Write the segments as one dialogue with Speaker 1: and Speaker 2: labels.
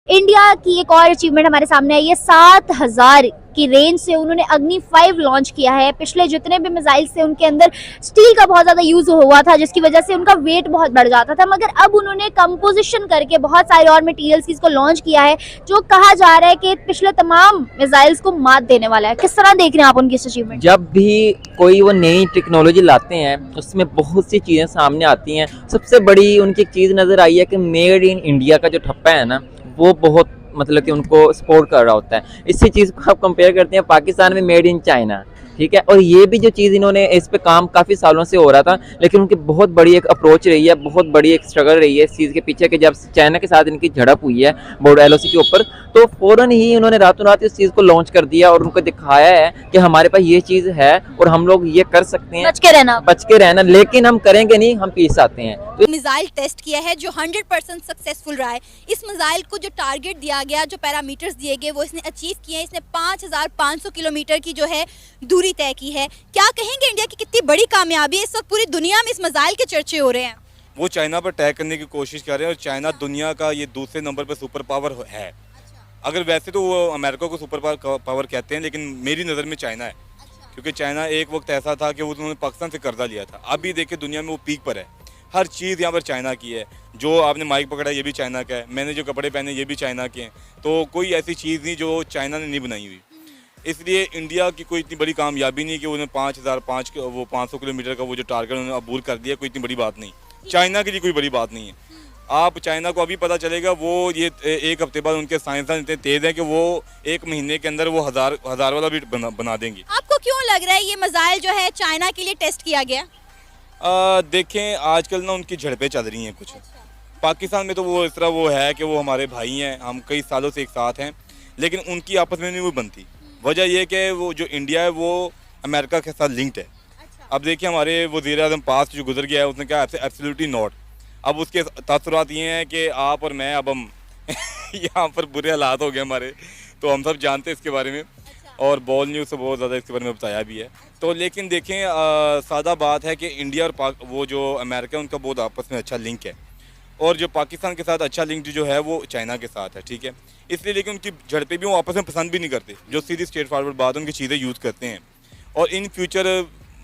Speaker 1: India की एक और अचीवमेंट हमारे सामने आई है। 7000 की रेंज से उन्होंने अग्नि 5 लॉन्च किया है। पिछले जितने भी मिसाइल्स थे उनके अंदर स्टील का बहुत ज्यादा यूज हुआ था, जिसकी वजह से उनका वेट बहुत बढ़ जाता था, मगर अब उन्होंने कंपोजिशन करके बहुत सारे और मटेरियल्स की इसको लॉन्च किया है, जो कहा जा रहा है कि पिछले तमाम मिसाइल्स को मात देने वाला है। किस तरह देख रहे हैं आप उनकी अचीवमेंट?
Speaker 2: जब भी कोई वो नई टेक्नोलॉजी लाते हैं उसमें बहुत सी चीज़ें सामने आती हैं। सबसे बड़ी उनकी एक चीज़ नज़र आई है कि मेड इन इंडिया का जो ठप्पा है ना, वो बहुत मतलब कि उनको सपोर्ट कर रहा होता है। इसी चीज़ को आप कंपेयर करते हैं पाकिस्तान में मेड इन चाइना, ठीक है। और ये भी जो चीज़ इन्होंने इस पे काम काफ़ी सालों से हो रहा था, लेकिन उनकी बहुत बड़ी एक अप्रोच रही है, बहुत बड़ी एक स्ट्रगल रही है इस चीज़ के पीछे कि जब चाइना के साथ इनकी झड़प हुई है बोर्डो एलओसी के ऊपर, तो फ़ौरन ही उन्होंने रातों रात इस चीज़ को लॉन्च कर दिया और उनको दिखाया है कि हमारे पास ये चीज़ है और हम लोग ये कर सकते हैं। बच के रहना, लेकिन हम करेंगे नहीं, हम पीस आते हैं। तो
Speaker 3: मिसाइल टेस्ट किया है जो 100% सक्सेसफुल रहा है। इस मिसाइल को जो टारगेट दिया गया, जो पैरामीटर्स दिए गए, वो इसने अचीव किए हैं। इसने 5500 किलोमीटर की जो है दूरी तय की है। क्या कहेंगे इंडिया की कितनी बड़ी कामयाबी है? इस वक्त पूरी दुनिया में इस मिसाइल के चर्चे हो रहे हैं।
Speaker 4: वो चाइना पर अटैक करने की कोशिश कर रहे हैं और चाइना दुनिया का ये दूसरे नंबर पर सुपर पावर है। अगर वैसे तो वो अमेरिका को सुपर पावर कहते हैं, लेकिन मेरी नज़र में चाइना है, क्योंकि चाइना एक वक्त ऐसा था कि उन्होंने पाकिस्तान से कर्जा लिया था। अभी देखिए दुनिया में वो पीक पर है। हर चीज़ यहाँ पर चाइना की है। जो आपने माइक पकड़ा ये भी चाइना का है, मैंने जो कपड़े पहने ये भी चाइना के हैं। तो कोई ऐसी चीज़ नहीं जो चाइना ने नहीं बनाई हुई। इसलिए इंडिया की कोई इतनी बड़ी कामयाबी नहीं कि उन्हें 5,500 किलोमीटर का वो जो टारगेट उन्होंने अबूर कर दिया, कोई इतनी बड़ी बात नहीं। चाइना के लिए कोई बड़ी बात नहीं है। आप चाइना को अभी पता चलेगा, वो ये एक हफ्ते बाद उनके साइंसदान इतने तेज हैं कि वो एक महीने के अंदर वो हजार वाला भी बना देंगे।
Speaker 3: आपको क्यों लग रहा है ये मिसाइल जो है चाइना के लिए टेस्ट किया गया?
Speaker 4: देखें आजकल ना उनकी झड़पें चल रही हैं कुछ। पाकिस्तान में तो वो इस तरह वो है कि वो हमारे भाई हैं, हम कई सालों से एक साथ हैं, लेकिन उनकी आपस में नहीं वो बनती। वजह यह कि वो जो इंडिया है वो अमेरिका के साथ लिंक्ड है। अब देखिए हमारे वज़ीर आज़म पास जो गुजर गया है, उसने कहा एब्सोल्युटली नॉट। अब उसके तासुरात ये हैं कि आप और मैं अब हम यहाँ पर बुरे हालात हो गए हमारे, तो हम सब जानते हैं इसके बारे में, और बॉल न्यूज़ से बहुत ज़्यादा इसके बारे में बताया भी है। तो लेकिन देखें सादा बात है कि इंडिया और वो जो अमेरिका है उनका बहुत आपस में अच्छा लिंक है, और जो पाकिस्तान के साथ अच्छा लिंक जो है वो चाइना के साथ है, ठीक है। इसलिए लेकिन उनकी झड़पें भी वो आपस में पसंद भी नहीं करते। जो सीधी स्ट्रेट फॉरवर्ड बात उनकी चीज़ें यूज़ करते हैं, और इन फ्यूचर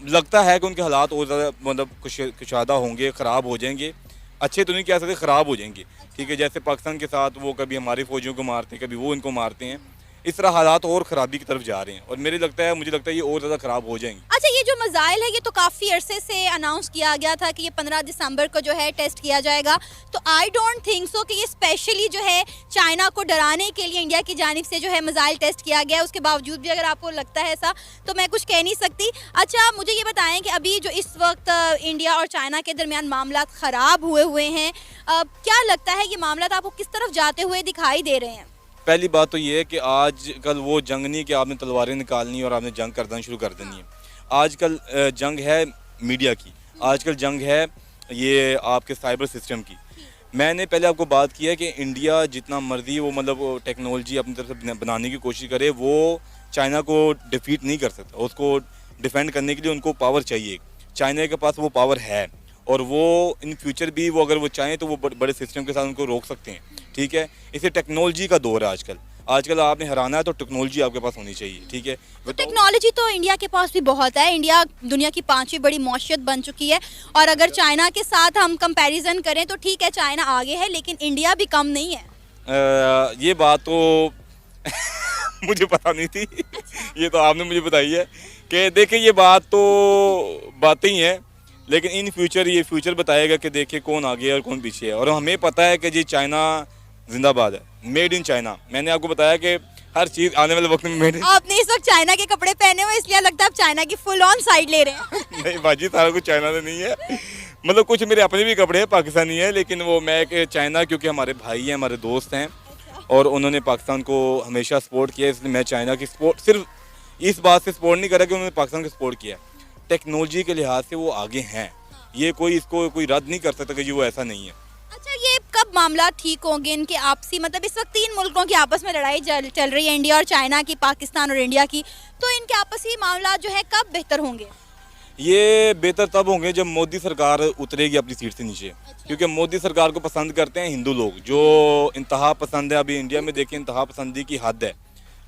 Speaker 4: लगता है कि उनके हालात और ज़्यादा मतलब कुशादा होंगे, ख़राब हो जाएंगे। अच्छे तो नहीं कह सकते, ख़राब हो जाएंगे, ठीक है। जैसे पाकिस्तान के साथ वो कभी हमारे फौजियों को मारते हैं, कभी वो इनको मारते हैं। इस तरह हालात और ख़राबी की तरफ जा रहे हैं, और मुझे लगता है ये और ज़्यादा ख़राब हो जाएंगे।
Speaker 3: अच्छा, ये जो मिसाइल है ये तो काफ़ी अरसे से अनाउंस किया गया था कि ये 15 दिसंबर को जो है टेस्ट किया जाएगा। तो आई डोंट थिंक सो कि ये स्पेशली जो है चाइना को डराने के लिए इंडिया की जानिब से जो है मिसाइल टेस्ट किया गया है। उसके बावजूद भी अगर आपको लगता है ऐसा, तो मैं कुछ कह नहीं सकती। अच्छा, मुझे ये बताएं कि अभी जो इस वक्त इंडिया और चाइना के दरमियान मामला ख़राब हुए हैं, क्या लगता है ये मामला आपको किस तरफ जाते हुए दिखाई दे रहे हैं?
Speaker 4: पहली बात तो ये है कि आजकल वो जंग नहीं कि आपने तलवारें निकालनी और आपने जंग करना शुरू कर देनी है। आजकल जंग है मीडिया की, आजकल जंग है ये आपके साइबर सिस्टम की। मैंने पहले आपको बात की है कि इंडिया जितना मर्जी वो मतलब टेक्नोलॉजी अपनी तरफ से बनाने की कोशिश करे, वो चाइना को डिफीट नहीं कर सकता। उसको डिफेंड करने के लिए उनको पावर चाहिए। चाइना के पास वो पावर है, और वो इन फ्यूचर भी वो अगर वो चाहें तो वो बड़े सिस्टम के साथ उनको रोक सकते हैं, ठीक है। इसे टेक्नोलॉजी का दौर है आजकल आपने हराना है तो टेक्नोलॉजी आपके पास होनी चाहिए, ठीक है।
Speaker 3: तो टेक्नोलॉजी तो इंडिया के पास भी बहुत है। इंडिया दुनिया की 5वीं बड़ी मौशियत बन चुकी है, और अगर चाइना के साथ हम कंपैरिजन करें तो ठीक है चाइना आगे है, लेकिन इंडिया भी कम नहीं है।
Speaker 4: ये बात तो मुझे पता नहीं थी। ये तो आपने मुझे बताई है कि देखिए ये बातें ही हैं, लेकिन इन फ्यूचर ये फ्यूचर बताएगा कि देखिए कौन आगे है और कौन पीछे है। और हमें पता है कि जी चाइना जिंदाबाद है, मेड इन चाइना। मैंने आपको बताया कि हर चीज़ आने वाले वक्त में मेड इन।
Speaker 3: आपने इस वक्त चाइना के कपड़े पहने हुए, इसलिए लगता है आप चाइना की फुल ऑन साइड ले रहे हैं।
Speaker 4: नहीं बाजी, सारा कुछ चाइना से नहीं है। मतलब कुछ मेरे अपने भी कपड़े हैं, पाकिस्तानी है, लेकिन वो मैं कि चाइना क्योंकि हमारे भाई हैं, हमारे दोस्त हैं, और उन्होंने पाकिस्तान को हमेशा सपोर्ट किया, इसलिए मैं चाइना की सपोर्ट सिर्फ इस बात से सपोर्ट नहीं करा कि उन्होंने पाकिस्तान को सपोर्ट किया। टेक्नोलॉजी के लिहाज से वो आगे हैं, ये इसको कोई रद्द नहीं कर सकता कि जी वो ऐसा नहीं है।
Speaker 3: अच्छा, ये कब मामला ठीक होंगे इनके आपसी? मतलब इस वक्त 3 मुल्कों की आपस में लड़ाई चल रही है, इंडिया और चाइना की, पाकिस्तान और इंडिया की। तो इनके आपसी मामला जो है कब बेहतर होंगे?
Speaker 4: ये बेहतर तब होंगे जब मोदी सरकार उतरेगी अपनी सीट से नीचे, क्योंकि मोदी सरकार को पसंद करते हैं हिंदू लोग, जो इंतहा पसंद है। अभी इंडिया में देखें इंतहा पसंदी की हद है।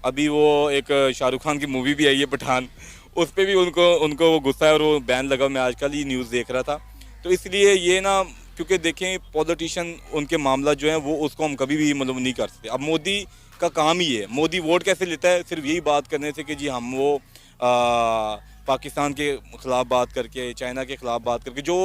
Speaker 4: अभी वो एक शाहरुख खान की मूवी भी आई है पठान, उस पर भी उनको वो गुस्सा है और वो बैन लगा। मैं आजकल ही न्यूज़ देख रहा था। तो इसलिए ये ना, क्योंकि देखें पॉलिटिशियन उनके मामला जो हैं वो उसको हम कभी भी मतलब नहीं कर सकते। अब मोदी का काम ही है, मोदी वोट कैसे लेता है, सिर्फ यही बात करने से कि जी हम वो पाकिस्तान के ख़िलाफ़ बात करके, चाइना के ख़िलाफ़ बात करके, जो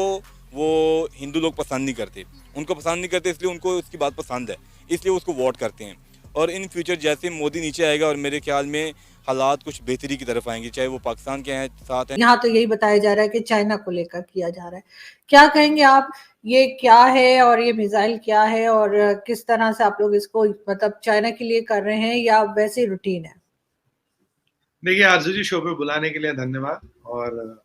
Speaker 4: वो हिंदू लोग पसंद नहीं करते, उनको पसंद नहीं करते, इसलिए उनको उसकी बात पसंद है, इसलिए उसको वोट करते हैं। और इन फ्यूचर जैसे मोदी नीचे आएगा और मेरे ख्याल में हालात कुछ बेहतरी की तरफ आएंगे, चाहे वो पाकिस्तान के हैं साथ हैं।
Speaker 5: यहाँ तो यही बताया जा रहा है कि चाइना को लेकर किया जा रहा है। क्या कहेंगे आप, ये क्या है और ये मिसाइल क्या है और किस तरह से आप लोग इसको मतलब चाइना के लिए कर रहे हैं या वैसे रूटीन है?
Speaker 6: देखिए आरजू जी, शो पे बुलाने के लिए धन्यवाद। और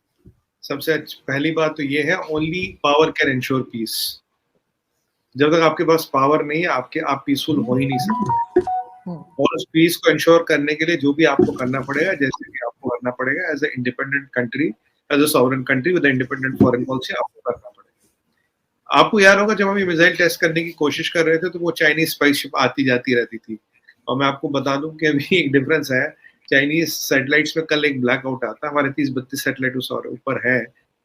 Speaker 6: सबसे पहली बात तो ये है, only power can ensure peace. जब तक आपके पास पावर नहीं है आप पीसफुल हो ही नहीं सकते। और उस पीस को इंश्योर करने के लिए जो भी आपको करना पड़ेगा, जैसे कि आपको करना पड़ेगा as a independent country, as a sovereign country with independent foreign policy, आपको करना पड़ेगा। आपको याद होगा जब हम ये मिसाइल टेस्ट करने की कोशिश कर रहे थे तो वो चाइनीज स्पाइस शिप आती जाती रहती थी। और मैं आपको बता दूं कि अभी एक डिफरेंस है, चाइनीज सैटेलाइट्स में कल एक ब्लैकआउट आता, हमारे 30-32 सैटेलाइट उस ऊपर है,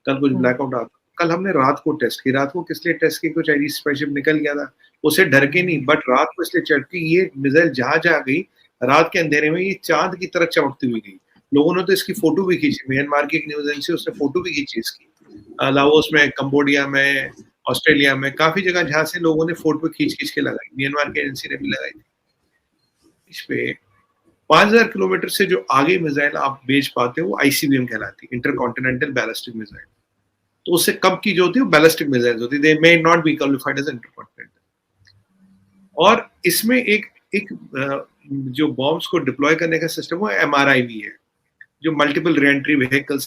Speaker 6: कल कुछ ब्लैकआउट आता। कल हमने रात को टेस्ट की। रात को किस लिए टेस्ट की? कोई चाइनीज स्पाइसशिप निकल गया था, उसे डर के नहीं, बट रात को इसलिए चढ़ के ये मिसाइल जहां जा गई, रात के अंधेरे में ये चांद की तरह चमकती हुई गई। लोगों ने तो इसकी फोटो भी खींची, म्यांमार की एक न्यूज एजेंसी उसने फोटो भी खींची इसकी, लाओस में, कंबोडिया में, ऑस्ट्रेलिया में, काफी जगह जहां से लोगों ने फोटो खींच के लगाई, म्यांमार की एजेंसी ने भी लगाई थी। इस पे 5000 किलोमीटर से जो आगे मिसाइल आप भेज पाते हो वो ICBM कहलाती है, इंटरकॉन्टिनेंटल बैलिस्टिक मिसाइल। तो उससे कम की जो होती है बैलिस्टिक मिसाइल होती है, they may not be qualified as intercontinental. और इसमें एक जो बॉम्ब्स को डिप्लॉय करने का सिस्टम वो MRIV है, जो मल्टीपल रीएंट्री व्हीकल्स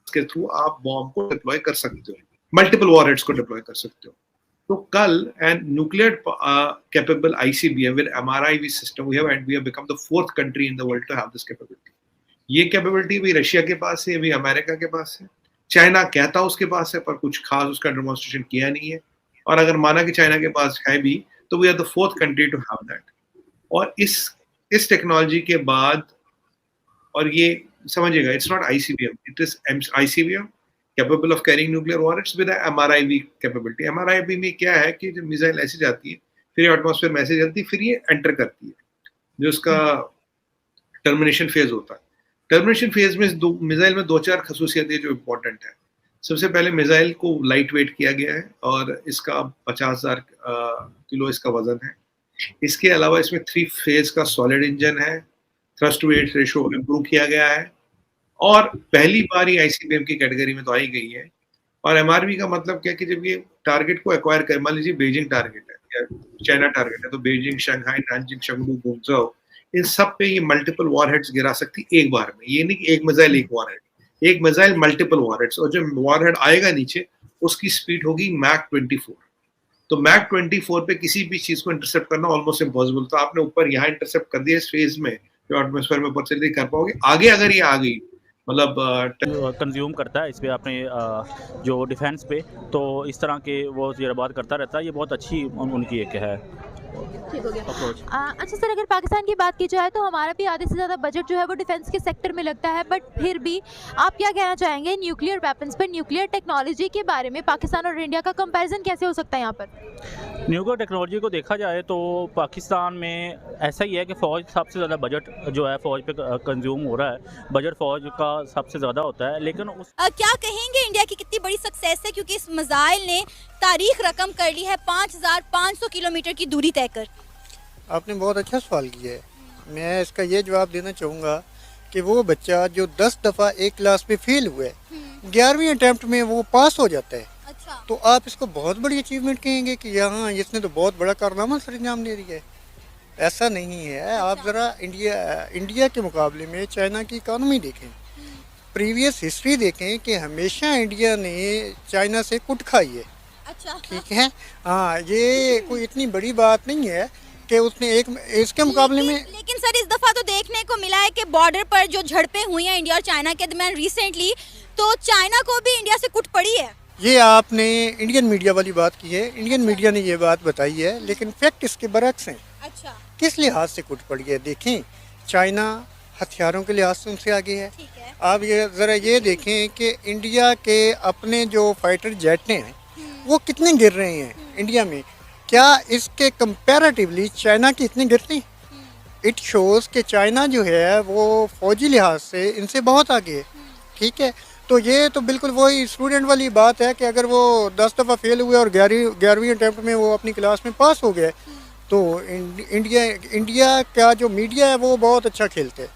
Speaker 6: के थ्रू आप बॉम्ब को डिप्लॉय कर सकते हो, मल्टीपल वॉरहेड्स को डिप्लॉय कर सकते हो। तो कल and nuclear capable ICBM with MRIV system we have become the 4th country in the world to have this capability. ये कैपेबिलिटी भी रशिया के पास है, भी अमेरिका के पास है, चाइना कहता उसके पास है पर कुछ खास उसका डेमोन्स्ट्रेशन किया नहीं है। और अगर माना कि चाइना के पास है भी तो we are the 4th country to have that. और इस टेक्नोलॉजी के बाद, और ये समझिएगा, it's not ICBM, it is ICBM capable of carrying nuclear warheads with a MRIV capability. MRIV में क्या है कि जब मिसाइल ऐसे जाती है, फिर एटमॉस्फेयर में ऐसे जाती है, फिर ये एंटर करती है, जो उसका टर्मिनेशन फेज होता है। टर्मिनेशन फेज में मिसाइल में 2-4 खसूसियतें जो इम्पोर्टेंट है। सबसे पहले मिसाइल को लाइट वेट किया गया है और इसका 50,000 किलो इसका वजन है। इसके अलावा इसमें 3 फेज का सॉलिड इंजन है, thrust to weight ratio improve किया गया है, और पहली बार ही ICBM की कैटेगरी में तो आई गई है। और MRV का मतलब क्या कि जब ये टारगेट को एक्वायर करे, मान लीजिए बेजिंग टारगेट है या चाइना टारगेट है, तो बेजिंग, शंघाई, नानजिंग, चंगडू, गुंगझौ, इन सब पे ये मल्टीपल वॉरहेड्स गिरा सकती एक बार में। ये नहीं कि एक मिसाइल एक वॉरहेड, एक मिसाइल मल्टीपल वॉरहेड्स। और जब वॉरहेड आएगा नीचे, उसकी स्पीड होगी मैक 24। तो मैक 24 पे किसी भी चीज को इंटरसेप्ट करना ऑलमोस्ट इम्पॉसिबल। तो आपने ऊपर यहाँ इंटरसेप्ट कर दिया, इस फेज में जो एटमॉस्फेयर में ऊपर चल कर पाओगे। आगे अगर ये आ गई, मतलब
Speaker 7: कंज्यूम करता है इस पे अपने जो डिफेंस पे, तो इस तरह के वो तजर्बात करता रहता है। ये बहुत अच्छी उनकी एक है
Speaker 8: ठीक हो गया। अच्छा सर, अगर पाकिस्तान की बात की जाए तो हमारा भी आधे से ज़्यादा बजट जो है वो डिफेंस के सेक्टर में लगता है, बट फिर भी आप क्या कहना चाहेंगे न्यूक्लियर वेपन्स पर, न्यूक्लियर टेक्नोलॉजी के बारे में पाकिस्तान और इंडिया का कंपैरिजन कैसे हो सकता है यहाँ पर?
Speaker 7: न्यूक्लियर टेक्नोलॉजी को देखा जाए तो पाकिस्तान में ऐसा ही है कि फ़ौज सबसे ज़्यादा बजट जो है फ़ौज पे कंज्यूम हो रहा है, बजट फ़ौज का सबसे ज़्यादा होता है। लेकिन
Speaker 3: क्या कहेंगे इंडिया की कितनी बड़ी सक्सेस है, क्योंकि इस मिसाइल ने तारीख रकम कर ली है 5500 किलोमीटर की दूरी तय कर।
Speaker 9: आपने बहुत अच्छा सवाल किया है। मैं इसका ये जवाब देना चाहूँगा कि वो बच्चा जो 10 दफ़ा एक क्लास में फेल हुआ है, 11वीं अटैम्प्ट में वो पास हो जाता है।
Speaker 3: अच्छा।
Speaker 9: तो आप इसको बहुत बड़ी अचीवमेंट कहेंगे कि यहाँ इसने तो बहुत बड़ा कारनामा सरंजाम दे दिया है। ऐसा नहीं है। अच्छा। आप ज़रा इंडिया के मुकाबले में चाइना की इकानमी देखें, प्रीवियस हिस्ट्री देखें कि हमेशा इंडिया ने चाइना से कुट खाई है।
Speaker 3: अच्छा।
Speaker 9: ठीक है, हाँ, ये कोई इतनी बड़ी बात नहीं है कि उसने एक इसके मुकाबले में।
Speaker 3: लेकिन सर इस दफा तो देखने को मिला है कि बॉर्डर पर जो झड़पें हुई हैं इंडिया और चाइना के दरमियान रिसेंटली, तो चाइना को भी इंडिया से कुट पड़ी है।
Speaker 9: ये आपने इंडियन मीडिया वाली बात की है, इंडियन मीडिया ने ये बात बताई है, लेकिन फैक्ट इसके बरक्स हैं।
Speaker 3: अच्छा,
Speaker 9: किस लिहाज से कुट पड़ी है? देखें, चाइना हथियारों के लिहाज से उनसे आगे है।
Speaker 3: ठीक है।
Speaker 9: आप ये ज़रा ये देखें कि इंडिया के अपने जो फाइटर जेट हैं वो कितने गिर रहे हैं इंडिया में, क्या इसके कंपैरेटिवली चाइना के इतने गिरते हैं? इट शोज़ कि चाइना जो है वो फौजी लिहाज से इनसे बहुत आगे है। ठीक है, तो ये तो बिल्कुल वही स्टूडेंट वाली बात है कि अगर वो 10 दफ़ा फेल हुए और 11वीं अटैम्प्ट में वो अपनी क्लास में पास हो गए, तो इंडिया का जो मीडिया है वो बहुत अच्छा खेलते हैं,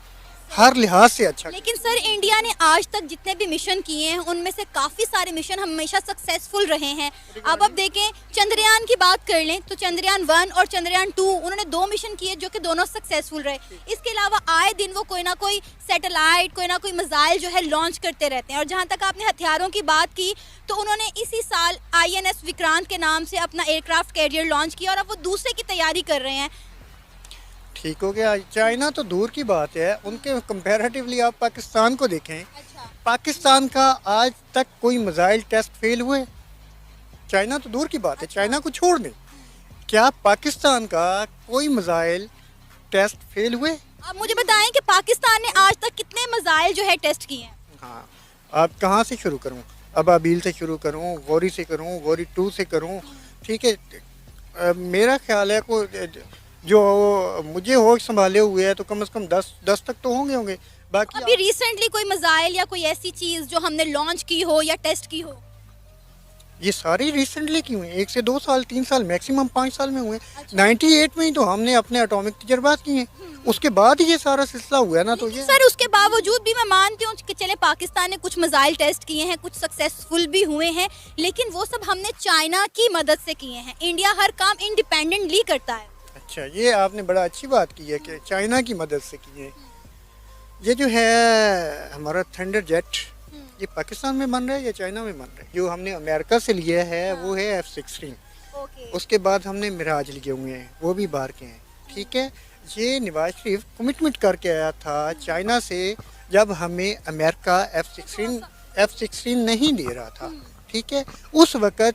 Speaker 9: हर लिहाज से अच्छा।
Speaker 3: लेकिन सर इंडिया ने आज तक जितने भी मिशन किए हैं उनमें से काफ़ी सारे मिशन हमेशा सक्सेसफुल रहे हैं। अब देखें, चंद्रयान की बात कर लें तो चंद्रयान 1 और चंद्रयान 2 उन्होंने 2 मिशन किए जो कि दोनों सक्सेसफुल रहे। इसके अलावा आए दिन वो कोई ना कोई सैटेलाइट, कोई ना कोई मिसाइल जो है लॉन्च करते रहते हैं। और जहाँ तक आपने हथियारों की बात की तो उन्होंने इसी साल INS विक्रांत के नाम से अपना एयरक्राफ्ट कैरियर लॉन्च किया और अब वो दूसरे की तैयारी कर रहे हैं।
Speaker 9: ठीक हो गया, चाइना तो दूर की बात है, उनके कंपैरेटिवली आप पाकिस्तान को देखें। पाकिस्तान का आज तक कोई मिसाइल टेस्ट फेल हुए? चाइना तो दूर की बात है, चाइना को छोड़ दें, क्या पाकिस्तान का कोई मिसाइल टेस्ट फेल हुए?
Speaker 3: अब मुझे बताएं कि पाकिस्तान ने आज तक कितने मिसाइल जो है टेस्ट किए हैं?
Speaker 9: हाँ, आप कहाँ से शुरू करूँ? अबाबील से शुरू करूँ, गौरी से करूँ, गौरी 2 से करूँ? ठीक है, मेरा ख्याल है को जो मुझे होश संभाले हुए है तो कम से कम 10 तक तो होंगे। बाकी
Speaker 3: अभी रिसेंटली कोई मिसाइल या कोई ऐसी चीज़ जो हमने लॉन्च की हो या टेस्ट की हो?
Speaker 9: ये सारी रिसेंटली की हुई, 1 से 2 साल 3 साल मैक्सिमम 5 साल में हुए। 98 में ही तो हमने अपने एटॉमिक तजर्बात किए हैं, उसके बाद ही ये सारा सिलसिला हुआ है ना। तो ये
Speaker 3: सर उसके बावजूद भी मैं मानती हूँ कि चले पाकिस्तान ने कुछ मिसाइल टेस्ट किए हैं, कुछ सक्सेसफुल भी हुए हैं, लेकिन वो सब हमने चाइना की मदद से किए हैं। इंडिया हर काम इंडिपेंडेंटली करता है।
Speaker 9: अच्छा, ये आपने बड़ा अच्छी बात की है कि चाइना की मदद से की है। ये जो है हमारा थंडर जेट, ये पाकिस्तान में बन रहा है या चाइना में बन रहा है? जो हमने अमेरिका से लिया है वो है F-16। उसके बाद हमने मिराज लिए हुए हैं, वो भी बाहर के हैं। ठीक है, ये नवाज शरीफ कमिटमेंट करके आया था चाइना से जब हमें अमेरिका F-16 नहीं दे रहा था। ठीक है, उस वक़्त